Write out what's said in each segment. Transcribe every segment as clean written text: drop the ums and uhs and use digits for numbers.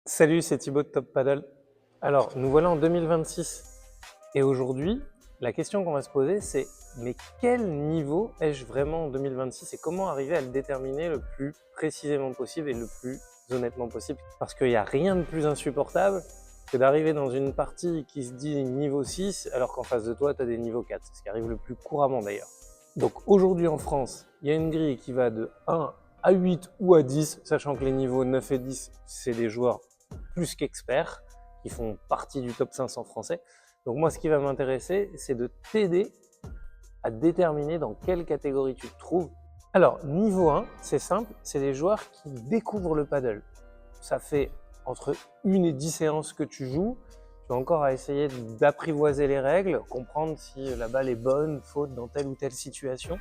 Salut, c'est Thibaut de Top Paddle. Alors, nous voilà en 2026 et aujourd'hui, la question qu'on va se poser, c'est mais quel niveau ai-je vraiment en 2026 et comment arriver à le déterminer le plus précisément possible et le plus honnêtement possible? Parce qu'il n'y a rien de plus insupportable que d'arriver dans une partie qui se dit niveau 6 alors qu'en face de toi, tu as des niveaux 4, ce qui arrive le plus couramment d'ailleurs. Donc aujourd'hui en France, il y a une grille qui va de 1 à 8 ou à 10, sachant que les niveaux 9 et 10, c'est des joueurs plus qu'experts, qui font partie du top 500 français. Donc moi, ce qui va m'intéresser, c'est de t'aider à déterminer dans quelle catégorie tu te trouves. Alors, niveau 1, c'est simple, c'est des joueurs qui découvrent le paddle. Ça fait entre 1 et 10 séances que tu joues. Tu as encore à essayer d'apprivoiser les règles, comprendre si la balle est bonne, faute dans telle ou telle situation.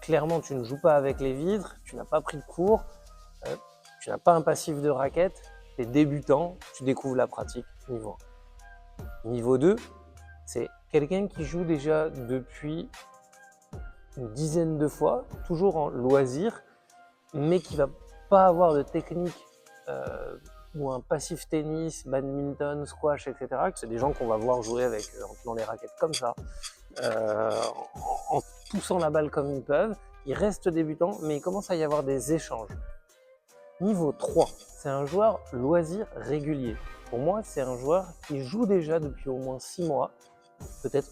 Clairement, tu ne joues pas avec les vitres, tu n'as pas pris de cours, tu n'as pas un passif de raquette, tu es débutant, tu découvres la pratique, niveau 1. Niveau 2, c'est quelqu'un qui joue déjà depuis une dizaine de fois, toujours en loisir, mais qui va pas avoir de technique ou un passif tennis, badminton, squash, etc. C'est des gens qu'on va voir jouer avec, en tenant les raquettes comme ça, en poussant la balle comme ils peuvent. Ils restent débutants, mais il commence à y avoir des échanges. Niveau 3, c'est un joueur loisir régulier. Pour moi, c'est un joueur qui joue déjà depuis au moins 6 mois, peut-être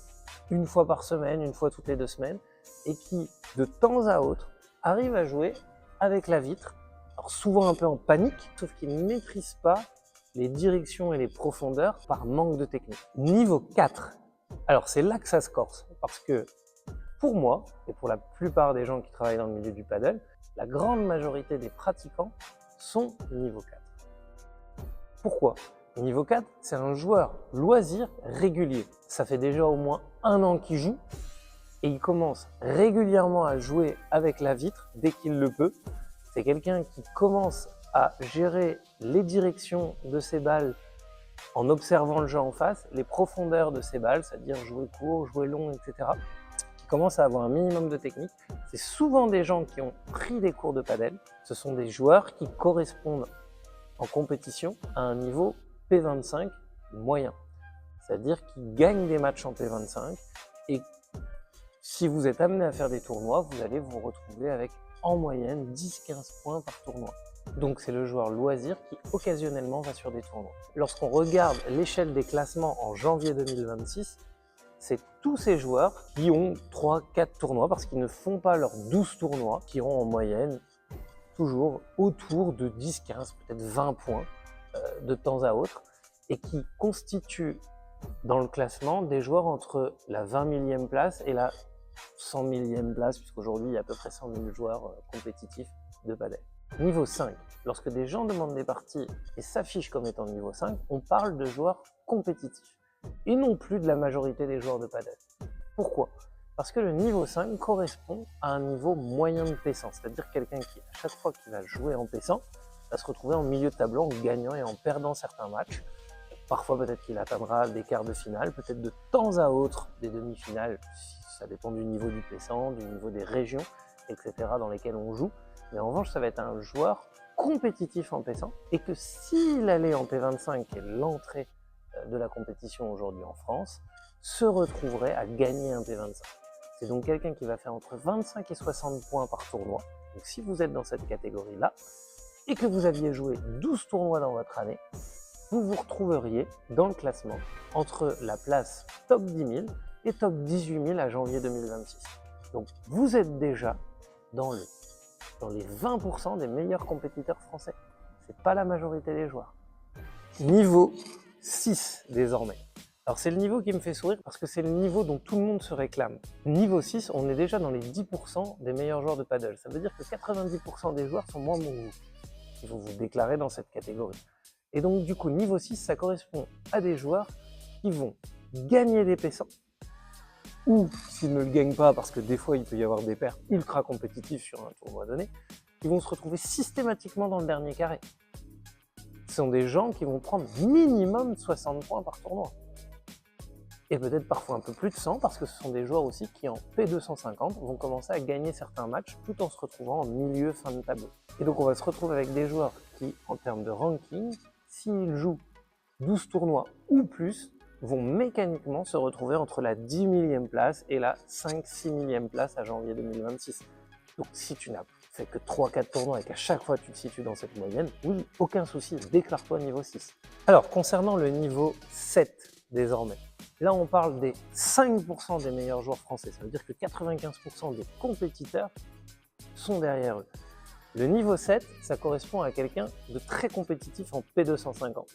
une fois par semaine, une fois toutes les 2 semaines, et qui, de temps à autre, arrive à jouer avec la vitre, alors souvent un peu en panique, sauf qu'il ne maîtrise pas les directions et les profondeurs par manque de technique. Niveau 4, alors c'est là que ça se corse, parce que pour moi, et pour la plupart des gens qui travaillent dans le milieu du paddle, la grande majorité des pratiquants sont niveau 4. Pourquoi? Niveau 4, c'est un joueur loisir régulier. Ça fait déjà au moins 1 an qu'il joue et il commence régulièrement à jouer avec la vitre dès qu'il le peut. C'est quelqu'un qui commence à gérer les directions de ses balles en observant le jeu en face, les profondeurs de ses balles, c'est-à-dire jouer court, jouer long, etc. Qui commence à avoir un minimum de technique. C'est souvent des gens qui ont pris des cours de padel. Ce sont des joueurs qui correspondent en compétition à un niveau P25 moyen. C'est-à-dire qu'ils gagnent des matchs en P25 et si vous êtes amené à faire des tournois, vous allez vous retrouver avec en moyenne 10-15 points par tournoi. Donc c'est le joueur loisir qui occasionnellement va sur des tournois. Lorsqu'on regarde l'échelle des classements en janvier 2026, c'est tous ces joueurs qui ont 3-4 tournois, parce qu'ils ne font pas leurs 12 tournois, qui auront en moyenne toujours autour de 10-15, peut-être 20 points de temps à autre, et qui constituent dans le classement des joueurs entre la 20 millième place et la 100 millième place, puisqu'aujourd'hui il y a à peu près 100 000 joueurs compétitifs de padel. Niveau 5, lorsque des gens demandent des parties et s'affichent comme étant niveau 5, on parle de joueurs compétitifs et non plus de la majorité des joueurs de padel. Pourquoi? Parce que le niveau 5 correspond à un niveau moyen de P100, c'est-à-dire quelqu'un qui, à chaque fois qu'il va jouer en P100, va se retrouver en milieu de tableau en gagnant et en perdant certains matchs. Parfois peut-être qu'il atteindra des quarts de finale, peut-être de temps à autre des demi-finales, ça dépend du niveau du P100, du niveau des régions, etc. dans lesquelles on joue. Mais en revanche, ça va être un joueur compétitif en P100 et que s'il allait en P25, qui est l'entrée de la compétition aujourd'hui en France, se retrouverait à gagner un P25. C'est donc quelqu'un qui va faire entre 25 et 60 points par tournoi. Donc si vous êtes dans cette catégorie-là et que vous aviez joué 12 tournois dans votre année, vous vous retrouveriez dans le classement entre la place top 10 000 et top 18 000 à janvier 2026. Donc vous êtes déjà dans les 20% des meilleurs compétiteurs français. C'est pas la majorité des joueurs. Niveau 6 désormais. Alors c'est le niveau qui me fait sourire parce que c'est le niveau dont tout le monde se réclame. Niveau 6, on est déjà dans les 10% des meilleurs joueurs de paddle. Ça veut dire que 90% des joueurs sont moins bons que vous. Ils vont vous déclarer dans cette catégorie. Et donc du coup, niveau 6, ça correspond à des joueurs qui vont gagner des P100, ou s'ils ne le gagnent pas, parce que des fois il peut y avoir des pertes ultra compétitifs sur un tournoi donné, ils vont se retrouver systématiquement dans le dernier carré. Ce sont des gens qui vont prendre minimum 60 points par tournoi. Et peut-être parfois un peu plus de 100, parce que ce sont des joueurs aussi qui en P250 vont commencer à gagner certains matchs tout en se retrouvant en milieu fin de tableau. Et donc on va se retrouver avec des joueurs qui, en termes de ranking, s'ils jouent 12 tournois ou plus, vont mécaniquement se retrouver entre la 10 millième place et la 5-6 millième place à janvier 2026. Donc si tu n'as fait que 3-4 tournois et qu'à chaque fois tu te situes dans cette moyenne, oui, aucun souci, déclare-toi niveau 6. Alors, concernant le niveau 7 désormais, là on parle des 5% des meilleurs joueurs français, ça veut dire que 95% des compétiteurs sont derrière eux. Le niveau 7, ça correspond à quelqu'un de très compétitif en P250.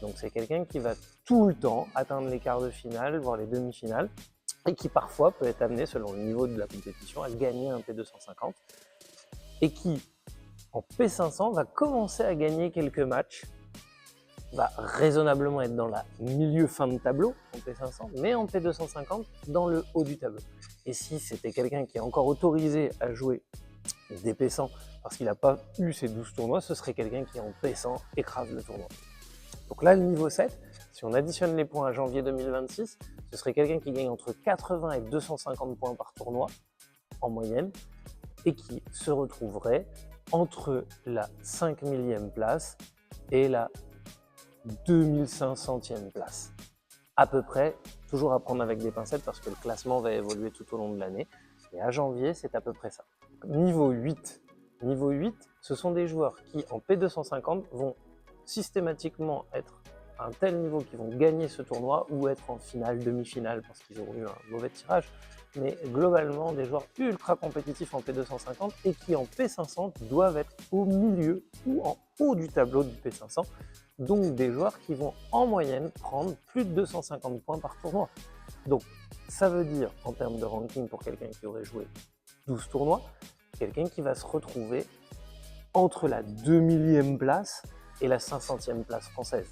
Donc c'est quelqu'un qui va tout le temps atteindre les quarts de finale, voire les demi-finales, et qui parfois peut être amené, selon le niveau de la compétition, à gagner un P250, et qui, en P500, va commencer à gagner quelques matchs, va raisonnablement être dans la milieu fin de tableau en P500, mais en P250, dans le haut du tableau. Et si c'était quelqu'un qui est encore autorisé à jouer des P100 parce qu'il n'a pas eu ses 12 tournois, ce serait quelqu'un qui en P100 écrase le tournoi. Donc là, le niveau 7, si on additionne les points à janvier 2026, ce serait quelqu'un qui gagne entre 80 et 250 points par tournoi en moyenne et qui se retrouverait entre la 5 millième place et la 2500e place. À peu près, toujours à prendre avec des pincettes parce que le classement va évoluer tout au long de l'année. Et à janvier, c'est à peu près ça. Niveau 8, ce sont des joueurs qui, en P250, vont systématiquement être à un tel niveau qu'ils vont gagner ce tournoi ou être en finale, demi-finale parce qu'ils auront eu un mauvais tirage. Mais globalement, des joueurs ultra compétitifs en P250 et qui, en P500, doivent être au milieu ou en haut du tableau du P500. Donc des joueurs qui vont en moyenne prendre plus de 250 points par tournoi. Donc ça veut dire, en termes de ranking pour quelqu'un qui aurait joué 12 tournois, quelqu'un qui va se retrouver entre la 2 millième place et la 500e place française.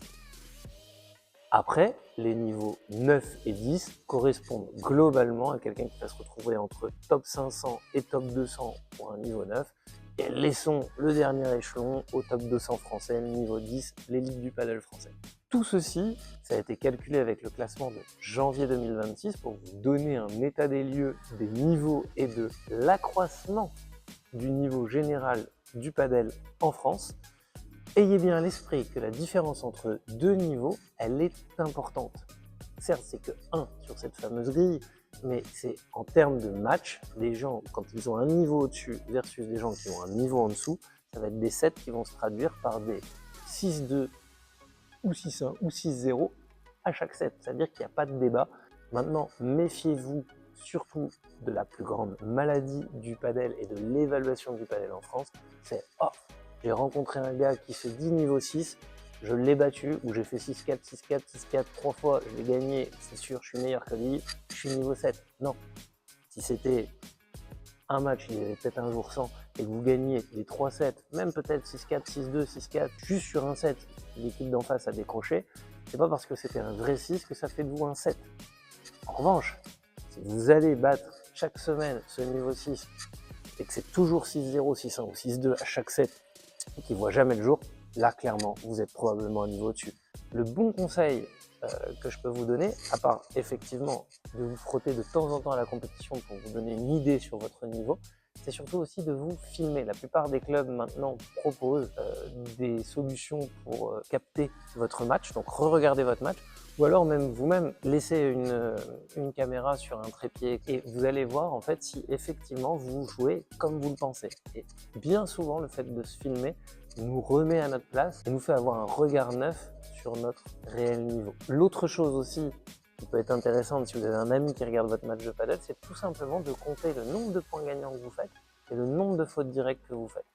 Après, les niveaux 9 et 10 correspondent globalement à quelqu'un qui va se retrouver entre top 500 et top 200 pour un niveau 9. Et laissons le dernier échelon au top 200 français, le niveau 10, l'élite du paddle français. Tout ceci, ça a été calculé avec le classement de janvier 2026 pour vous donner un état des lieux des niveaux et de l'accroissement du niveau général du paddle en France. Ayez bien à l'esprit que la différence entre deux niveaux, elle est importante. Certes, c'est que 1 sur cette fameuse grille, mais c'est en termes de match, les gens, quand ils ont un niveau au-dessus versus des gens qui ont un niveau en dessous, ça va être des sets qui vont se traduire par des 6-2 ou 6-1 ou 6-0 à chaque set. C'est-à-dire qu'il n'y a pas de débat. Maintenant, méfiez-vous surtout de la plus grande maladie du padel et de l'évaluation du padel en France, c'est « Oh, j'ai rencontré un gars qui fait 10 niveau 6, je l'ai battu, ou j'ai fait 6-4, 6-4, 6-4, 3 fois, je l'ai gagné, c'est sûr, je suis meilleur que lui, je suis niveau 7. » Non. Si c'était un match, il y avait peut-être un jour sans, et que vous gagnez les 3 sets, même peut-être 6-4, 6-2, 6-4, juste sur un set, l'équipe d'en face a décroché, c'est pas parce que c'était un vrai 6 que ça fait de vous un 7. En revanche, si vous allez battre chaque semaine ce niveau 6, et que c'est toujours 6-0, 6-1 ou 6-2 à chaque set, et qui ne voit jamais le jour, là, clairement, vous êtes probablement un niveau au-dessus. Le bon conseil que je peux vous donner, à part effectivement de vous frotter de temps en temps à la compétition pour vous donner une idée sur votre niveau, c'est surtout aussi de vous filmer. La plupart des clubs maintenant proposent des solutions pour capter votre match, donc re-regardez votre match, ou alors même vous-même laissez une caméra sur un trépied et vous allez voir en fait si effectivement vous jouez comme vous le pensez. Et bien souvent, le fait de se filmer nous remet à notre place et nous fait avoir un regard neuf sur notre réel niveau. L'autre chose aussi qui peut être intéressante si vous avez un ami qui regarde votre match de padel, c'est tout simplement de compter le nombre de points gagnants que vous faites et le nombre de fautes directes que vous faites.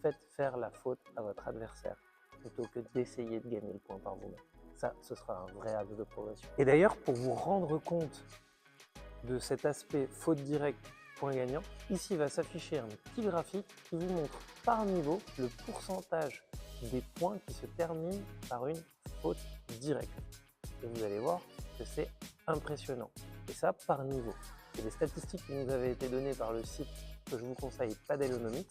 Faites faire la faute à votre adversaire plutôt que d'essayer de gagner le point par vous-même. Ça, ce sera un vrai axe de progression. Et d'ailleurs, pour vous rendre compte de cet aspect faute directe, point gagnant, ici va s'afficher un petit graphique qui vous montre par niveau le pourcentage des points qui se terminent par une faute directe. Et vous allez voir que c'est impressionnant. Et ça, par niveau. C'est des statistiques qui nous avaient été données par le site que je vous conseille, Padelonomics.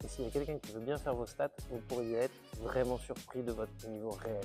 Et s'il y a quelqu'un qui veut bien faire vos stats, vous pourriez être vraiment surpris de votre niveau réel.